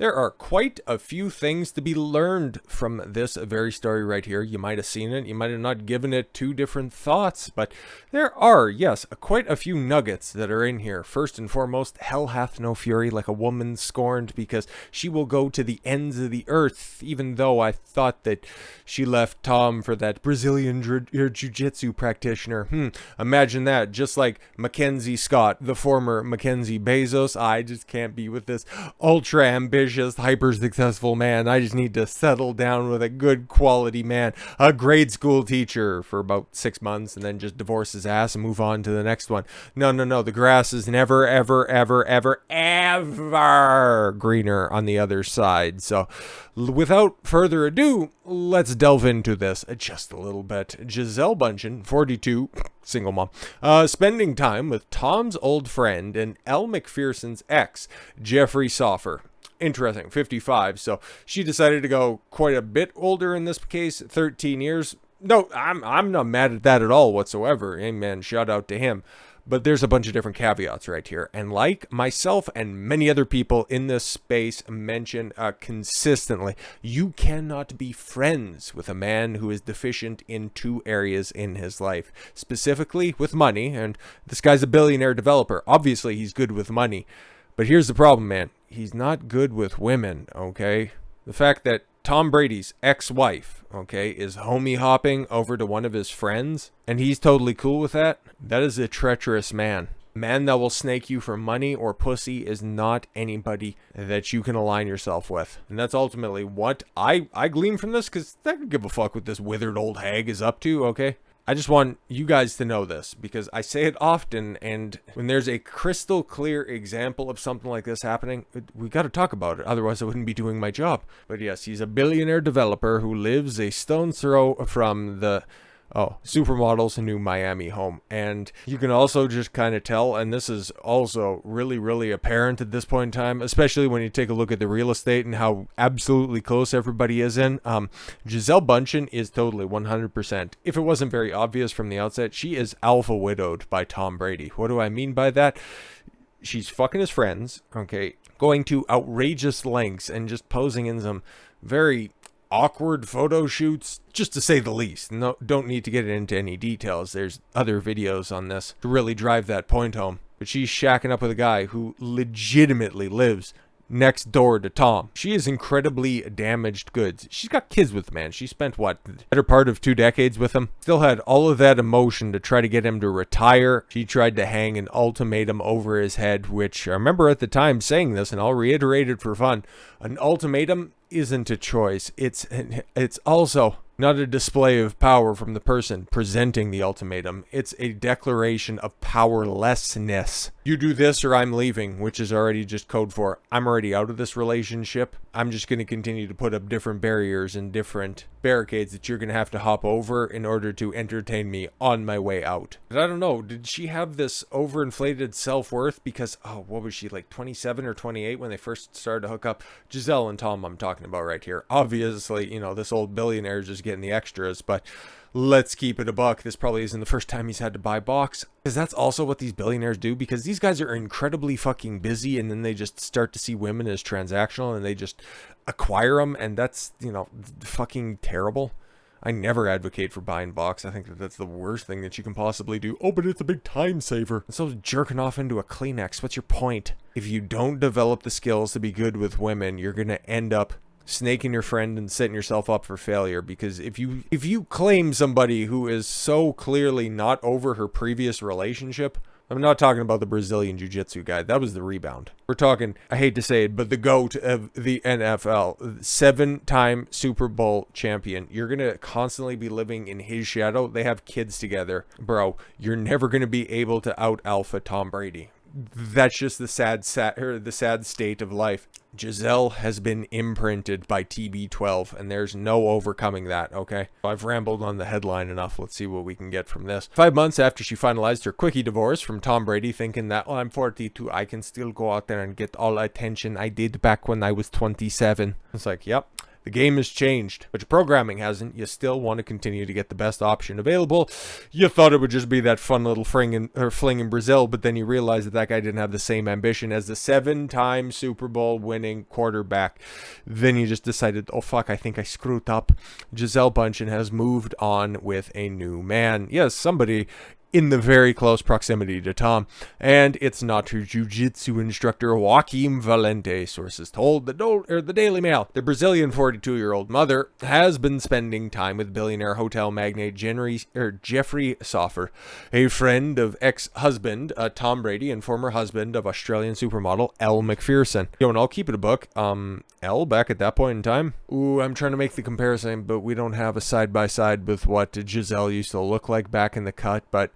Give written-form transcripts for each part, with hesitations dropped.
There are quite a few things to be learned from this very story right here. You might have seen it, you might have not given it two different thoughts, but there are, yes, quite a few nuggets that are in here. First and foremost, hell hath no fury like a woman scorned, because she will go to the ends of the earth, even though I thought that she left Tom for that Brazilian Jiu Jitsu practitioner. Imagine that, just like Mackenzie Scott, the former Mackenzie Bezos. I just can't be with this ultra ambitious, hyper successful man. I just need to settle down with a good quality man, a grade school teacher for about 6 months, and then just divorce his ass and move on to the next one. No, the grass is never ever greener on the other side. So without further ado, let's delve into this just a little bit. Gisele Bundchen, 42, single mom, spending time with Tom's old friend and Elle Macpherson's ex, Jeffrey Soffer. Interesting, 55, so she decided to go quite a bit older in this case, 13 years. No, I'm not mad at that at all whatsoever. Amen, shout out to him. But there's a bunch of different caveats right here. And like myself and many other people in this space mention consistently, you cannot be friends with a man who is deficient in two areas in his life. Specifically with money, and this guy's a billionaire developer. Obviously, he's good with money. But here's the problem, man. He's not good with women, okay? The fact that Tom Brady's ex-wife, okay, is homie hopping over to one of his friends, and he's totally cool with that, that is a treacherous man. Man that will snake you for money or pussy is not anybody that you can align yourself with. And that's ultimately what I glean from this, because I don't give a fuck what this withered old hag is up to, okay? I just want you guys to know this, because I say it often, and when there's a crystal clear example of something like this happening, we got to talk about it. Otherwise, I wouldn't be doing my job. But yes, he's a billionaire developer who lives a stone's throw from the supermodel's new Miami home. And you can also just kind of tell, and this is also really apparent at this point in time, especially when you take a look at the real estate and how absolutely close everybody is in. Gisele Bundchen is totally 100%. If it wasn't very obvious from the outset, she is alpha widowed by Tom Brady. What do I mean by that? She's fucking his friends, okay, going to outrageous lengths and just posing in some very awkward photo shoots, just to say the least. No, don't need to get into any details. There's other videos on this to really drive that point home. But she's shacking up with a guy who legitimately lives next door to Tom. She is incredibly damaged goods. She's got kids with the man. She spent, what, the better part of 2 decades with him? Still had all of that emotion to try to get him to retire. She tried to hang an ultimatum over his head, which I remember at the time saying this, and I'll reiterate it for fun. An ultimatum isn't a choice. It's also not a display of power from the person presenting the ultimatum. It's a declaration of powerlessness. You do this or I'm leaving, which is already just code for I'm already out of this relationship. I'm just going to continue to put up different barriers and different barricades that you're going to have to hop over in order to entertain me on my way out. But I don't know, did she have this overinflated self-worth because, what was she, like 27 or 28 when they first started to hook up? Gisele and Tom I'm talking about right here. Obviously, this old billionaire is just getting the extras, but let's keep it a buck. This probably isn't the first time he's had to buy box, because that's also what these billionaires do, because these guys are incredibly fucking busy, and then they just start to see women as transactional and they just acquire them, and that's, fucking terrible. I never advocate for buying box. I think that that's the worst thing that you can possibly do. Oh, but it's a big time saver. So jerking off into a Kleenex, what's your point? If you don't develop the skills to be good with women, you're going to end up snaking your friend and setting yourself up for failure. Because if you claim somebody who is so clearly not over her previous relationship, I'm not talking about the Brazilian Jiu Jitsu guy. That was the rebound. We're talking, I hate to say it, but the GOAT of the NFL, 7-time Super Bowl champion. You're going to constantly be living in his shadow. They have kids together. Bro, you're never going to be able to out-alpha Tom Brady. That's just the sad state of life. Gisele has been imprinted by TB12, and there's no overcoming that, okay? I've rambled on the headline enough. Let's see what we can get from this. 5 months after she finalized her quickie divorce from Tom Brady, thinking that, I'm 42, I can still go out there and get all attention I did back when I was 27. It's like, yep. The game has changed, but your programming hasn't. You still want to continue to get the best option available. You thought it would just be that fun little fling in Brazil, but then you realize that that guy didn't have the same ambition as the 7-time Super Bowl winning quarterback. Then you just decided, oh fuck, I think I screwed up. Gisele Bundchen has moved on with a new man. Yes, somebody in the very close proximity to Tom, and it's not her jiu-jitsu instructor Joaquim Valente, sources told the Daily Mail. The Brazilian 42-year-old mother has been spending time with billionaire hotel magnate Jeffrey Soffer, a friend of ex-husband Tom Brady and former husband of Australian supermodel Elle Macpherson. Yo, and I'll keep it a book. Elle, back at that point in time, ooh, I'm trying to make the comparison, but we don't have a side-by-side with what Gisele used to look like back in the cut, but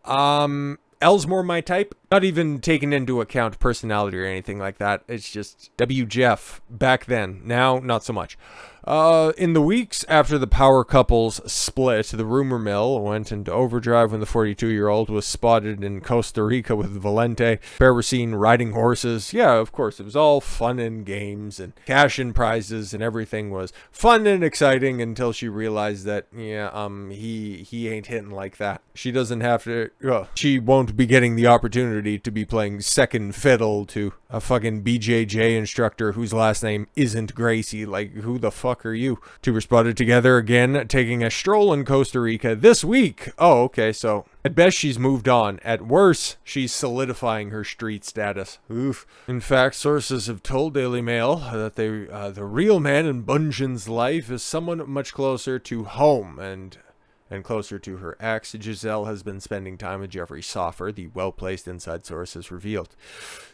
Elle's more my type, not even taking into account personality or anything like that. It's just W. Jeff back then. Now, not so much. In the weeks after the power couples split, the rumor mill went into overdrive when the 42-year-old was spotted in Costa Rica with Valente. Pair were seen riding horses. Yeah, of course, it was all fun and games and cash and prizes, and everything was fun and exciting until she realized that, yeah, he ain't hitting like that. She doesn't have to, she won't be getting the opportunity to be playing second fiddle to a fucking BJJ instructor whose last name isn't Gracie. Like, who the fuck are you? Two were spotted together again, taking a stroll in Costa Rica this week. Oh, okay, so at best she's moved on. At worst, she's solidifying her street status. Oof. In fact, sources have told Daily Mail that the real man in Bundchen's life is someone much closer to home and closer to her ex. Gisele has been spending time with Jeffrey Soffer, the well-placed inside source has revealed.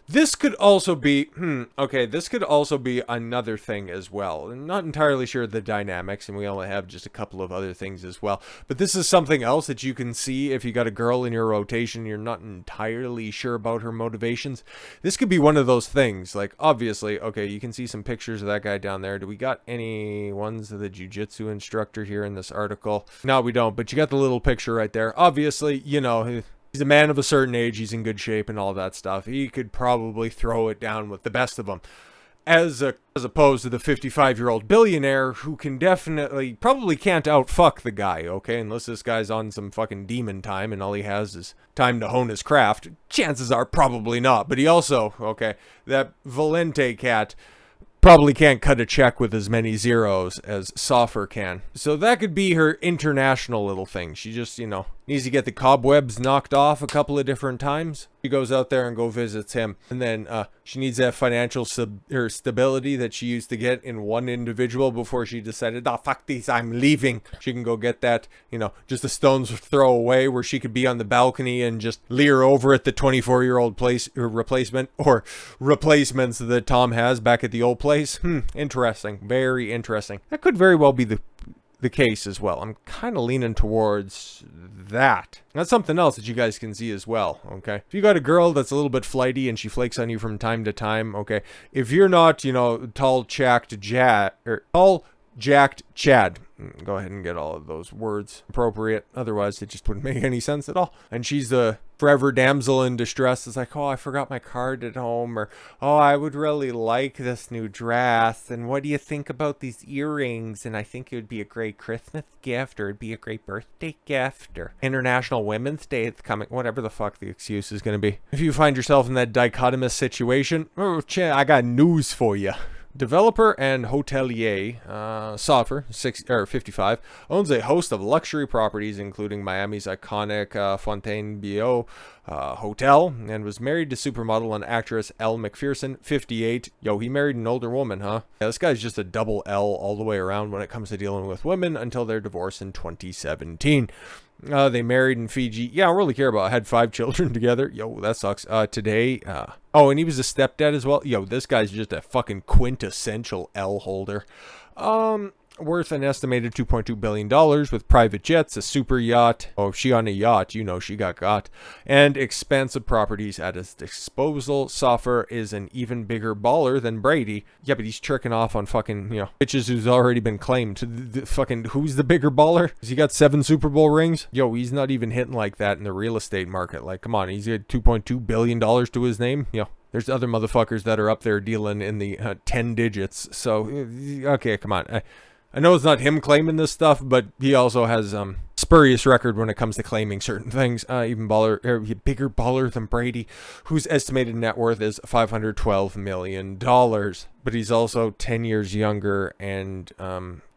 This could also be, this could also be another thing as well. I'm not entirely sure of the dynamics, and we only have just a couple of other things as well. But this is something else that you can see if you got a girl in your rotation, you're not entirely sure about her motivations. This could be one of those things. Like, obviously, okay, you can see some pictures of that guy down there. Do we got any ones of the jiu-jitsu instructor here in this article? No, we don't, but you got the little picture right there. Obviously, you know, he's a man of a certain age, he's in good shape and all that stuff. He could probably throw it down with the best of them. As opposed to the 55-year-old billionaire who can probably can't outfuck the guy, okay? Unless this guy's on some fucking demon time and all he has is time to hone his craft. Chances are probably not. But he also, okay, that Valente cat probably can't cut a check with as many zeros as Soffer can. So that could be her international little thing. She just, you know, needs to get the cobwebs knocked off a couple of different times. She goes out there and go visits him. And then she needs that financial stability that she used to get in one individual before she decided, oh, fuck these, I'm leaving. She can go get that, you know, just a stone's throw away where she could be on the balcony and just leer over at the 24-year-old replacement or replacements that Tom has back at the old place. Interesting. Very interesting. That could very well be the case as well. I'm kind of leaning towards that. That's something else that you guys can see as well, okay? If you got a girl that's a little bit flighty and she flakes on you from time to time, okay? If you're not, you know, tall, jacked Chad, go ahead and get all of those words appropriate. Otherwise, it just wouldn't make any sense at all. And she's the forever damsel in distress. It's like, oh, I forgot my card at home. Or, oh, I would really like this new dress. And what do you think about these earrings? And I think it would be a great Christmas gift. Or it'd be a great birthday gift. Or International Women's Day is coming. Whatever the fuck the excuse is going to be. If you find yourself in that dichotomous situation, I got news for you. Developer and hotelier Soffer, 55, owns a host of luxury properties, including Miami's iconic Fontainebleau hotel, and was married to supermodel and actress Elle Macpherson, 58. Yo, he married an older woman, huh? Yeah, this guy's just a double L all the way around when it comes to dealing with women until their divorce in 2017. They married in Fiji. Yeah, I don't really care about it. Had 5 children together. Yo, that sucks. Today, oh, and he was a stepdad as well. Yo, this guy's just a fucking quintessential L holder. Worth an estimated $2.2 billion with private jets, a super yacht. Oh, if she on a yacht, you know she got. And expansive properties at his disposal. Soffer is an even bigger baller than Brady. Yeah, but he's tricking off on fucking, you know, bitches who's already been claimed. Fucking, who's the bigger baller? Has he got 7 Super Bowl rings? Yo, he's not even hitting like that in the real estate market. Like, come on, he's got $2.2 billion to his name. Yo, There's other motherfuckers that are up there dealing in the 10 digits. So, okay, come on. I know it's not him claiming this stuff, but he also has spurious record when it comes to claiming certain things. Even bigger baller than Brady, whose estimated net worth is $512 million. But he's also 10 years younger and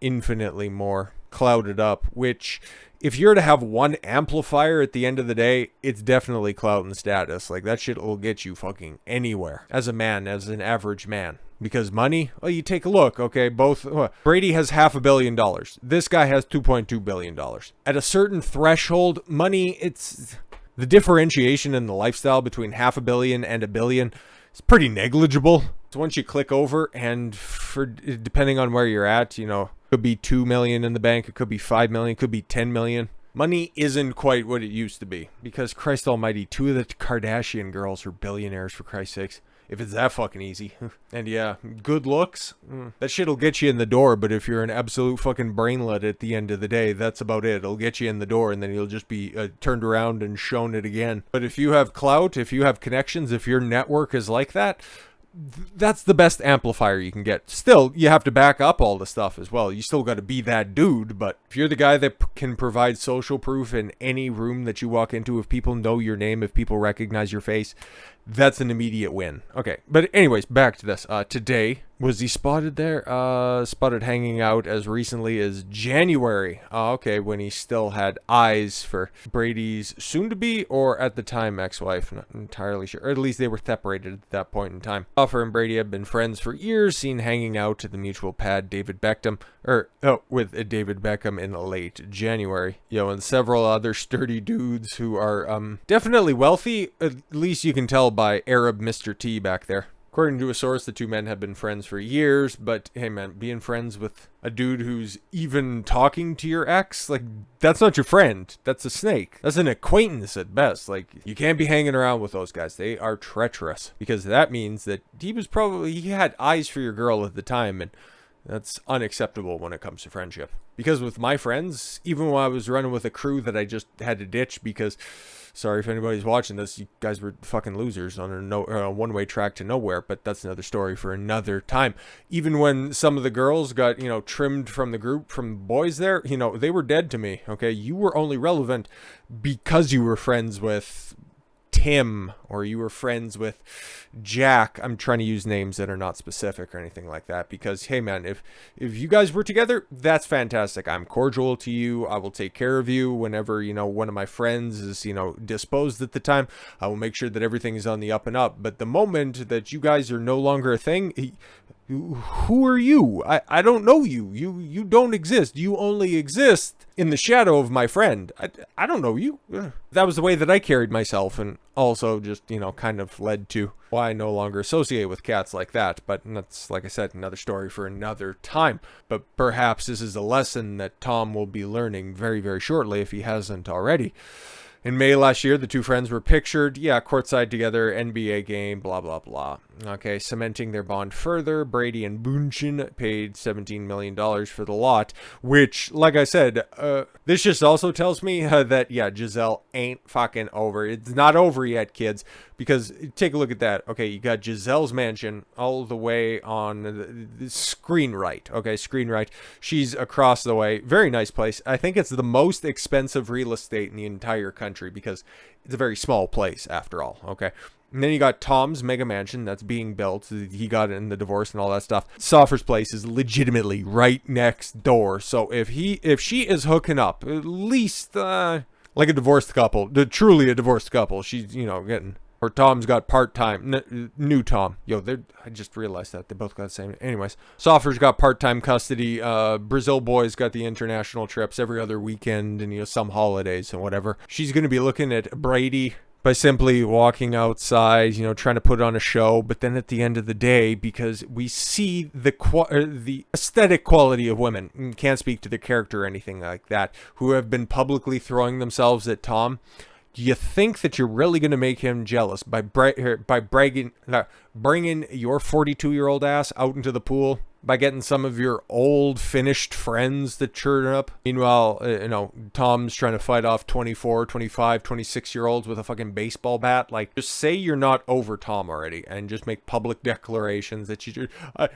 infinitely more clouded up, which, if you're to have one amplifier at the end of the day, it's definitely clout and status. Like, that shit will get you fucking anywhere as a man, as an average man. Because money, well, you take a look, okay, Brady has $500 million. This guy has $2.2 billion. At a certain threshold, money, it's the differentiation in the lifestyle between $500 million and $1 billion is pretty negligible. So once you click over, and depending on where you're at, could be 2 million in the bank, it could be 5 million, it could be 10 million. Money isn't quite what it used to be, because Christ almighty, 2 of the Kardashian girls are billionaires, for Christ's sakes. If it's that fucking easy. And yeah, good looks, that shit'll get you in the door, but if you're an absolute fucking brainlet at the end of the day, that's about it. It'll get you in the door, and then you'll just be turned around and shown it again. But if you have clout, if you have connections, if your network is like that, that's the best amplifier you can get. Still, you have to back up all the stuff as well. You still got to be that dude, but if you're the guy that can provide social proof in any room that you walk into, if people know your name, if people recognize your face, that's an immediate win. Okay, but anyways, back to this. Today, was he spotted there? Spotted hanging out as recently as January. Okay, when he still had eyes for Brady's soon-to-be, or at the time ex-wife, not entirely sure. Or at least they were separated at that point in time. Soffer and Brady have been friends for years, seen hanging out at the mutual pad David Beckham, with David Beckham in late January. And several other sturdy dudes who are definitely wealthy. At least you can tell by Arab Mr. T back there. According to a source, the two men have been friends for years, but hey man, being friends with a dude who's even talking to your ex, like, that's not your friend. That's a snake. That's an acquaintance at best. Like, you can't be hanging around with those guys. They are treacherous, because that means that he had eyes for your girl at the time, and that's unacceptable when it comes to friendship. Because with my friends, even when I was running with a crew that I just had to ditch because, sorry if anybody's watching this, you guys were fucking losers on a one-way track to nowhere, but that's another story for another time. Even when some of the girls got, trimmed from the group, from boys there, they were dead to me, okay? You were only relevant because you were friends with Tim, or you were friends with Jack. I'm trying to use names that are not specific or anything like that, because hey man, if you guys were together, that's fantastic. I'm cordial to you. I will take care of you whenever one of my friends is disposed at the time. I will make sure that everything is on the up and up. But the moment that you guys are no longer a thing, who are you? I don't know you. You don't exist. You only exist in the shadow of my friend. I don't know you. That was the way that I carried myself, and also just, kind of led to why I no longer associate with cats like that. But that's, like I said, another story for another time. But perhaps this is a lesson that Tom will be learning very, very shortly, if he hasn't already. In May last year, the two friends were pictured, courtside together, NBA game, blah, blah, blah. Okay, cementing their bond further, Brady and Bundchen paid $17 million for the lot, which, like I said, this just also tells me that, Gisele ain't fucking over. It's not over yet, kids, because take a look at that. Okay, you got Gisele's mansion all the way on the screen right. Okay, screen right. She's across the way. Very nice place. I think it's the most expensive real estate in the entire country, because it's a very small place after all. Okay. And then you got Tom's mega mansion that's being built. He got in the divorce and all that stuff. Soffer's place is legitimately right next door. So if she is hooking up, at least like a divorced couple, truly a divorced couple, she's getting. Or Tom's got part-time, new Tom. I just realized that. They both got the same. Anyways, Soffer's got part-time custody. Brazil boy's got the international trips every other weekend and, some holidays and whatever. She's going to be looking at Brady by simply walking outside, trying to put on a show. But then at the end of the day, because we see the aesthetic quality of women, can't speak to their character or anything like that, who have been publicly throwing themselves at Tom. Do you think that you're really going to make him jealous by bringing your 42-year-old ass out into the pool by getting some of your old finished friends to churn up. Meanwhile, Tom's trying to fight off 24, 25, 26-year-olds with a fucking baseball bat. Like, just say you're not over Tom already and just make public declarations that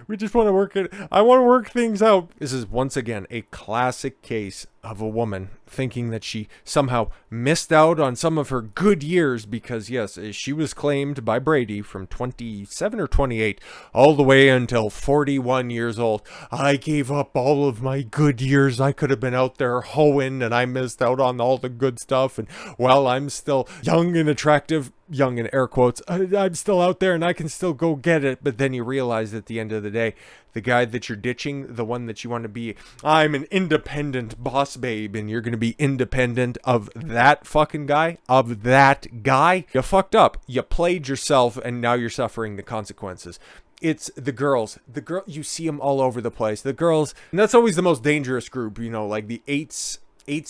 we just want to work it. I want to work things out. This is once again a classic case of a woman thinking that she somehow missed out on some of her good years because, yes, she was claimed by Brady from 27 or 28 all the way until 41 years old. I gave up all of my good years. I could have been out there hoeing, and I missed out on all the good stuff. And while I'm still young and attractive, young in air quotes, I'm still out there and I can still go get it. But then you realize at the end of the day, the guy that you're ditching, the one that you want to be, I'm an independent boss babe, and you're going to be independent of that fucking guy, you fucked up. You played yourself, and now you're suffering the consequences. It's the girls. You see them all over the place. The girls, and that's always the most dangerous group, like the eights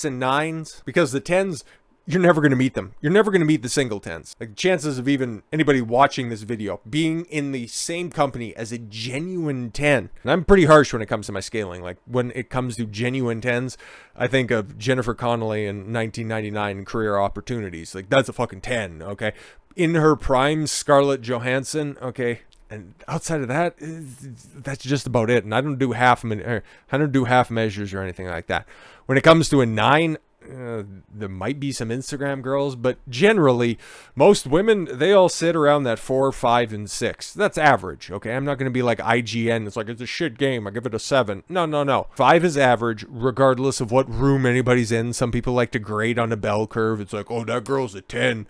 and nines, because the tens, you're never going to meet them. You're never going to meet the single tens. Like, chances of even anybody watching this video being in the same company as a genuine 10. And I'm pretty harsh when it comes to my scaling. Like, when it comes to genuine 10s, I think of Jennifer Connelly in 1999 Career Opportunities. Like, that's a fucking 10, okay? In her prime, Scarlett Johansson, okay? And outside of that, that's just about it. And I don't do half measures or anything like that. When it comes to a 9, there might be some Instagram girls, but generally most women, they all sit around that 4, 5, and 6. That's average. Okay, I'm not going to be like IGN. It's like, it's a shit game, I give it a 7. No. 5 is average regardless of what room anybody's in. Some people like to grade on a bell curve. It's like, oh, that girl's a 10.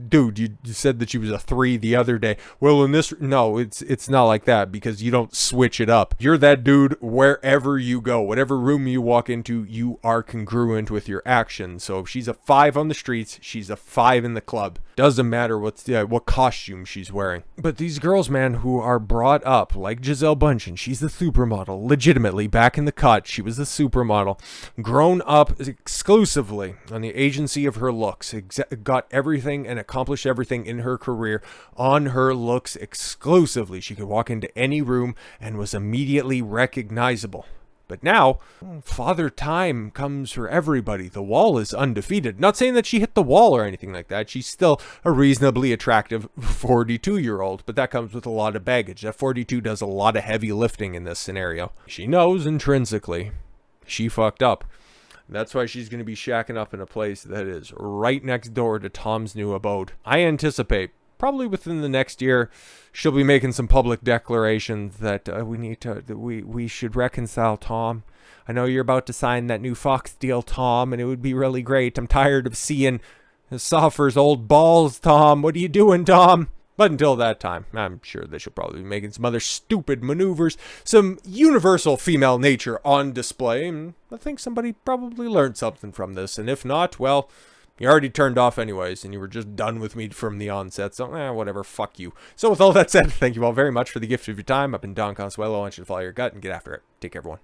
Dude, you said that she was a 3 the other day. Well, in this, no, it's not like that, because you don't switch it up. You're that dude wherever you go. Whatever room you walk into, you are congruent with your actions. So if she's a 5 on the streets, she's a 5 in the club. Doesn't matter what costume she's wearing. But these girls, man, who are brought up like Gisele Bundchen, she's the supermodel. Legitimately, back in the cut, she was the supermodel. Grown up exclusively on the agency of her looks. Got everything and accomplished everything in her career on her looks exclusively. She could walk into any room and was immediately recognizable. But now, Father Time comes for everybody. The wall is undefeated. Not saying that she hit the wall or anything like that. She's still a reasonably attractive 42-year-old, but that comes with a lot of baggage. That 42 does a lot of heavy lifting in this scenario. She knows intrinsically she fucked up. That's why she's going to be shacking up in a place that is right next door to Tom's new abode. I anticipate probably within the next year, she'll be making some public declarations that we should reconcile, Tom. I know you're about to sign that new Fox deal, Tom, and it would be really great. I'm tired of seeing Soffer's old balls, Tom. What are you doing, Tom? But until that time, I'm sure that she'll probably be making some other stupid maneuvers, some universal female nature on display. And I think somebody probably learned something from this. And if not, well, you already turned off anyways, and you were just done with me from the onset, so whatever, fuck you. So with all that said, thank you all very much for the gift of your time. I've been Don Consuelo. I want you to follow your gut and get after it. Take care, everyone.